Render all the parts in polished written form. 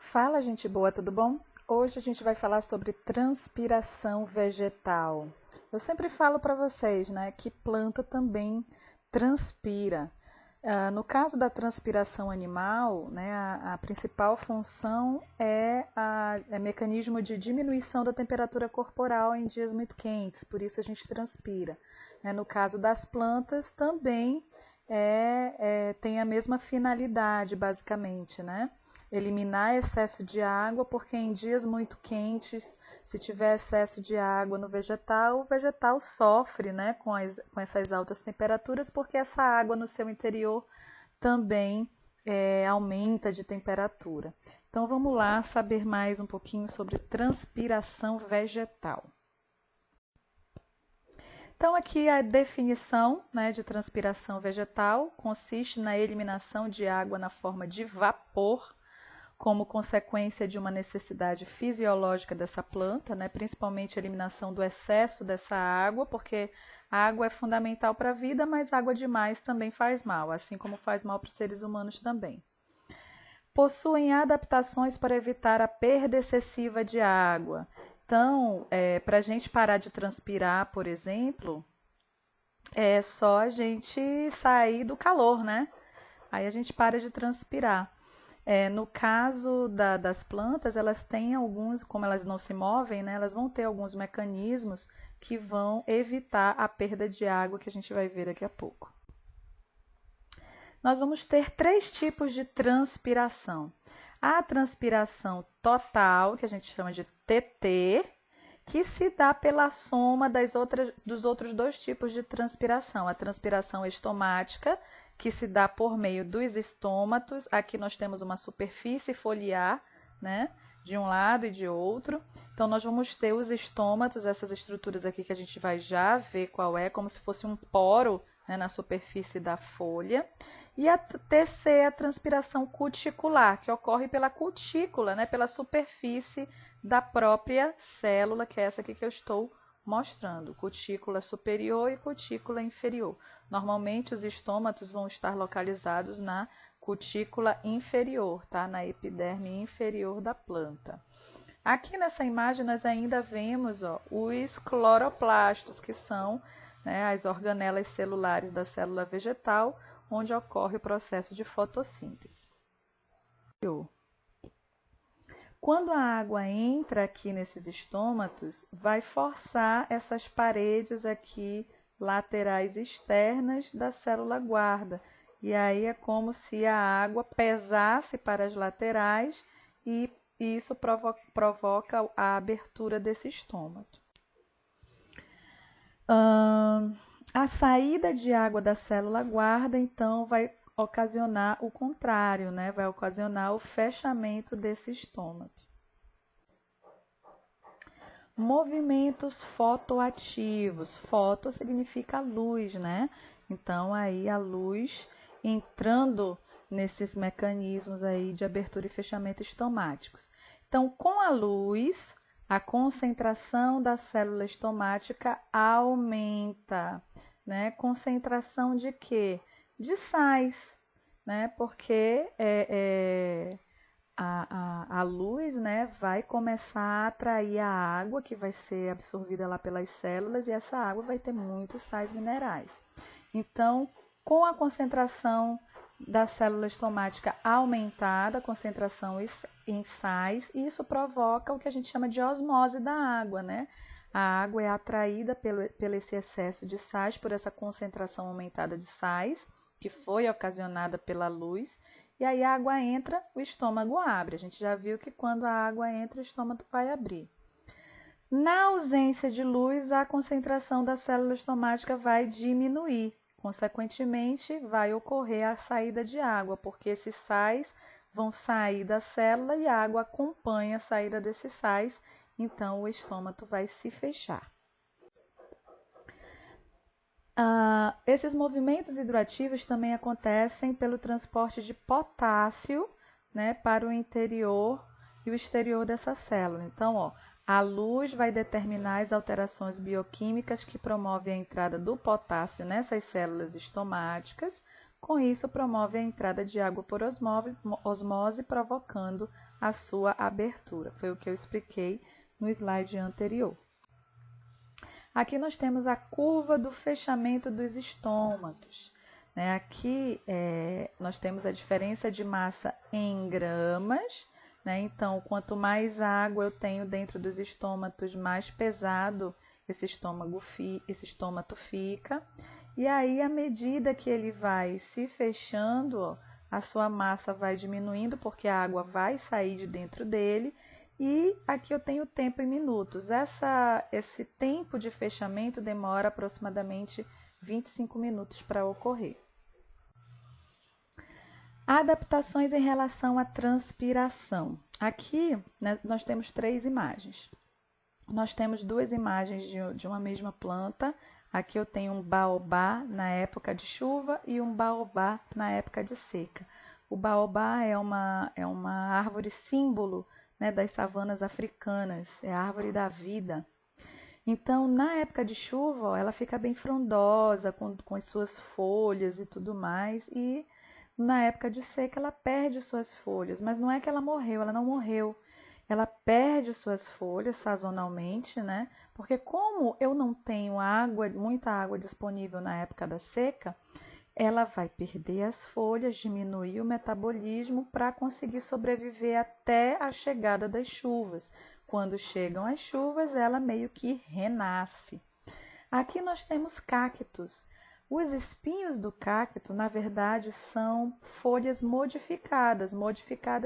Fala, gente boa, tudo bom? Hoje a gente vai falar sobre transpiração vegetal. Eu sempre falo para vocês, né, que planta também transpira. No caso da transpiração animal, né, a principal função é mecanismo de diminuição da temperatura corporal em dias muito quentes, por isso a gente transpira. No caso das plantas, também tem a mesma finalidade, basicamente, né? Eliminar excesso de água, porque em dias muito quentes, se tiver excesso de água no vegetal, o vegetal sofre, né, com essas altas temperaturas, porque essa água no seu interior também aumenta de temperatura. Então vamos lá saber mais um pouquinho sobre transpiração vegetal. Então aqui a definição, né, de transpiração vegetal consiste na eliminação de água na forma de vapor como consequência de uma necessidade fisiológica dessa planta, né? Principalmente a eliminação do excesso dessa água, porque a água é fundamental para a vida, mas água demais também faz mal, assim como faz mal para os seres humanos também. Possuem adaptações para evitar a perda excessiva de água. Então, para a gente parar de transpirar, por exemplo, é só a gente sair do calor, né? Aí a gente para de transpirar. No caso das plantas, elas têm alguns, como elas não se movem, né, elas vão ter alguns mecanismos que vão evitar a perda de água que a gente vai ver daqui a pouco. Nós vamos ter 3 tipos de transpiração. A transpiração total, que a gente chama de TT, que se dá pela soma dos outros 2 tipos de transpiração. A transpiração estomática, que se dá por meio dos estômatos. Aqui nós temos uma superfície foliar, né, de um lado e de outro. Então, nós vamos ter os estômatos, essas estruturas aqui que a gente vai já ver qual é, como se fosse um poro, né, na superfície da folha. E a TC é a transpiração cuticular, que ocorre pela cutícula, né, pela superfície da própria célula, que é essa aqui que eu estou mostrando, cutícula superior e cutícula inferior. Normalmente os estômatos vão estar localizados na cutícula inferior, tá? Na epiderme inferior da planta. Aqui nessa imagem nós ainda vemos os cloroplastos, que são, né, as organelas celulares da célula vegetal, onde ocorre o processo de fotossíntese. Quando a água entra aqui nesses estômatos, vai forçar essas paredes aqui laterais externas da célula guarda. E aí é como se a água pesasse para as laterais e isso provoca a abertura desse estômato. A saída de água da célula guarda, então, vai ocasionar o contrário, né? Vai ocasionar o fechamento desse estômato. Movimentos fotoativos. Foto significa luz, né? Então, aí a luz entrando nesses mecanismos aí de abertura e fechamento estomáticos. Então, com a luz, a concentração da célula estomática aumenta, né? Concentração de quê? De sais, né? Porque a luz, né, vai começar a atrair a água que vai ser absorvida lá pelas células e essa água vai ter muitos sais minerais. Então, com a concentração da célula estomática aumentada, a concentração em sais, isso provoca o que a gente chama de osmose da água, né? A água é atraída pelo esse excesso de sais, por essa concentração aumentada de sais, que foi ocasionada pela luz, e aí a água entra, o estômago abre. A gente já viu que quando a água entra, o estômago vai abrir. Na ausência de luz, a concentração da célula estomática vai diminuir. Consequentemente, vai ocorrer a saída de água, porque esses sais vão sair da célula e a água acompanha a saída desses sais, então o estômago vai se fechar. Esses movimentos hidroativos também acontecem pelo transporte de potássio, né, para o interior e o exterior dessa célula. Então, a luz vai determinar as alterações bioquímicas que promovem a entrada do potássio nessas células estomáticas, Com isso, promove a entrada de água por osmose, provocando a sua abertura. Foi o que eu expliquei no slide anterior. Aqui nós temos a curva do fechamento dos estômatos. Aqui nós temos a diferença de massa em gramas. Então, quanto mais água eu tenho dentro dos estômatos, mais pesado esse estômato fica. E aí, à medida que ele vai se fechando, a sua massa vai diminuindo, porque a água vai sair de dentro dele. E aqui eu tenho tempo em minutos. Esse tempo de fechamento demora aproximadamente 25 minutos para ocorrer. Adaptações em relação à transpiração. Aqui nós temos 3 imagens. Nós temos 2 imagens de uma mesma planta. Aqui eu tenho um baobá na época de chuva e um baobá na época de seca. O baobá é uma árvore símbolo, das savanas africanas, é a árvore da vida. Então, na época de chuva, ela fica bem frondosa, com as suas folhas e tudo mais, e na época de seca ela perde suas folhas, mas não é que ela morreu, ela não morreu. Ela perde suas folhas sazonalmente, porque como eu não tenho muita água disponível na época da seca, ela vai perder as folhas, diminuir o metabolismo para conseguir sobreviver até a chegada das chuvas. Quando chegam as chuvas, ela meio que renasce. Aqui nós temos cactos. Os espinhos do cacto, na verdade, são folhas modificadas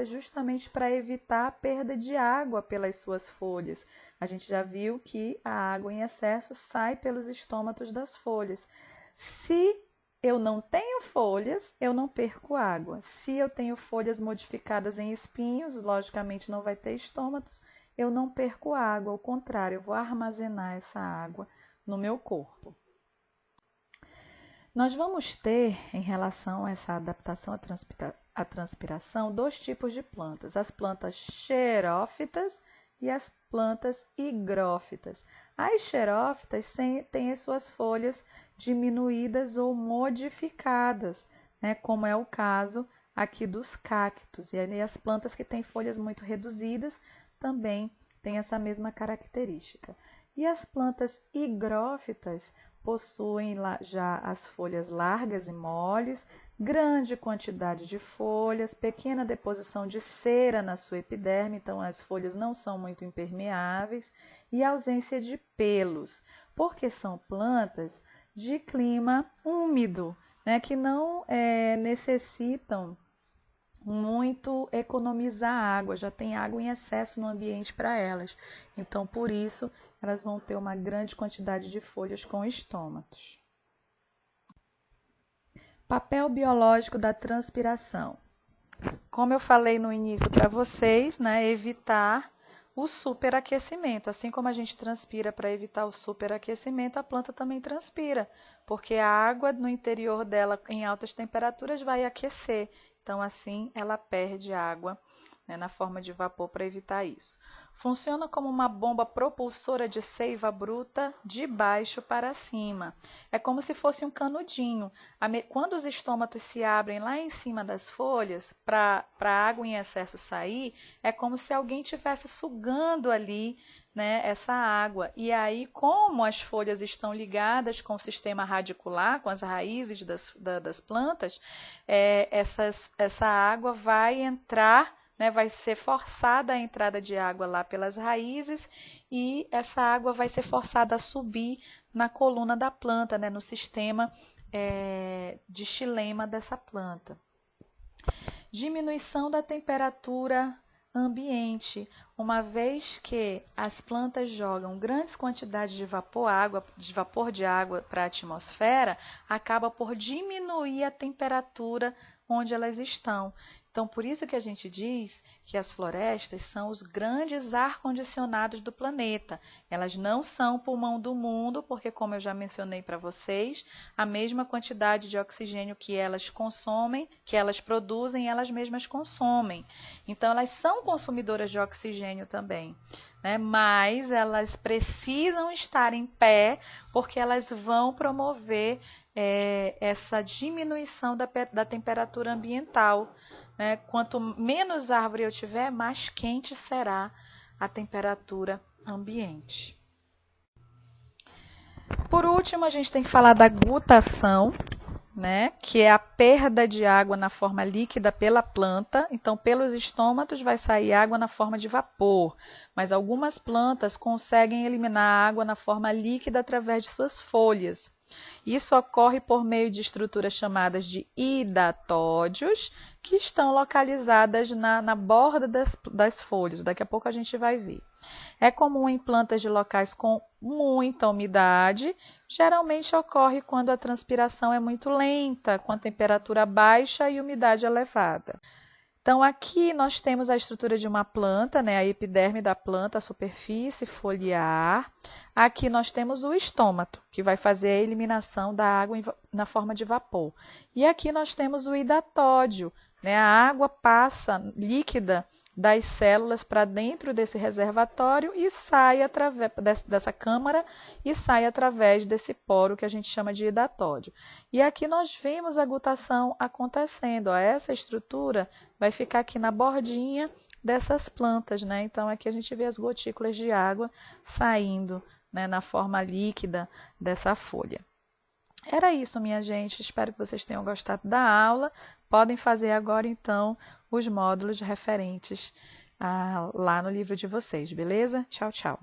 justamente para evitar a perda de água pelas suas folhas. A gente já viu que a água em excesso sai pelos estômatos das folhas. Se eu não tenho folhas, eu não perco água. Se eu tenho folhas modificadas em espinhos, logicamente não vai ter estômatos, eu não perco água, ao contrário, eu vou armazenar essa água no meu corpo. Nós vamos ter, em relação a essa adaptação à transpiração, 2 tipos de plantas, as plantas xerófitas e as plantas higrófitas. As xerófitas têm as suas folhas diminuídas ou modificadas, como é o caso aqui dos cactos. E aí as plantas que têm folhas muito reduzidas também têm essa mesma característica. E as plantas higrófitas possuem já as folhas largas e moles, grande quantidade de folhas, pequena deposição de cera na sua epiderme, então as folhas não são muito impermeáveis, e ausência de pelos, porque são plantas de clima úmido, que não necessitam muito economizar água, já tem água em excesso no ambiente para elas. Então, por isso, elas vão ter uma grande quantidade de folhas com estômatos. Papel biológico da transpiração. Como eu falei no início para vocês, evitar o superaquecimento. Assim como a gente transpira para evitar o superaquecimento, a planta também transpira, porque a água no interior dela em altas temperaturas vai aquecer. Então, assim, ela perde água na forma de vapor para evitar isso. Funciona como uma bomba propulsora de seiva bruta de baixo para cima. É como se fosse um canudinho. Quando os estômatos se abrem lá em cima das folhas, para a água em excesso sair, é como se alguém estivesse sugando ali essa água. E aí, como as folhas estão ligadas com o sistema radicular, com as raízes das plantas, essa água vai entrar, vai ser forçada a entrada de água lá pelas raízes e essa água vai ser forçada a subir na coluna da planta, no sistema de xilema dessa planta. Diminuição da temperatura ambiente, uma vez que as plantas jogam grandes quantidades de vapor de água para a atmosfera, acaba por diminuir a temperatura onde elas estão. Então, por isso que a gente diz que as florestas são os grandes ar-condicionados do planeta. Elas não são pulmão do mundo, porque, como eu já mencionei para vocês, a mesma quantidade de oxigênio que elas consomem, que elas produzem, elas mesmas consomem. Então, elas são consumidoras de oxigênio também, mas elas precisam estar em pé, porque elas vão promover essa diminuição da temperatura ambiental, né? Quanto menos árvore eu tiver, mais quente será a temperatura ambiente. Por último, a gente tem que falar da gutação, né? Que é a perda de água na forma líquida pela planta. Então, pelos estômatos vai sair água na forma de vapor, mas algumas plantas conseguem eliminar a água na forma líquida através de suas folhas. Isso ocorre por meio de estruturas chamadas de hidatódios, que estão localizadas na borda das folhas. Daqui a pouco a gente vai ver. É comum em plantas de locais com muita umidade. Geralmente ocorre quando a transpiração é muito lenta, com a temperatura baixa e umidade elevada. Então, aqui nós temos a estrutura de uma planta, né? A epiderme da planta, a superfície foliar. Aqui nós temos o estômato, que vai fazer a eliminação da água na forma de vapor. E aqui nós temos o hidatódio, né? A água passa líquida das células para dentro desse reservatório e sai através dessa câmara e sai através desse poro que a gente chama de hidatódio. E aqui nós vemos a gutação acontecendo. Ó, essa estrutura vai ficar aqui na bordinha dessas plantas, né? Então aqui a gente vê as gotículas de água saindo, né, na forma líquida dessa folha. Era isso, minha gente. Espero que vocês tenham gostado da aula. Podem fazer agora, então, os módulos referentes lá no livro de vocês, beleza? Tchau, tchau.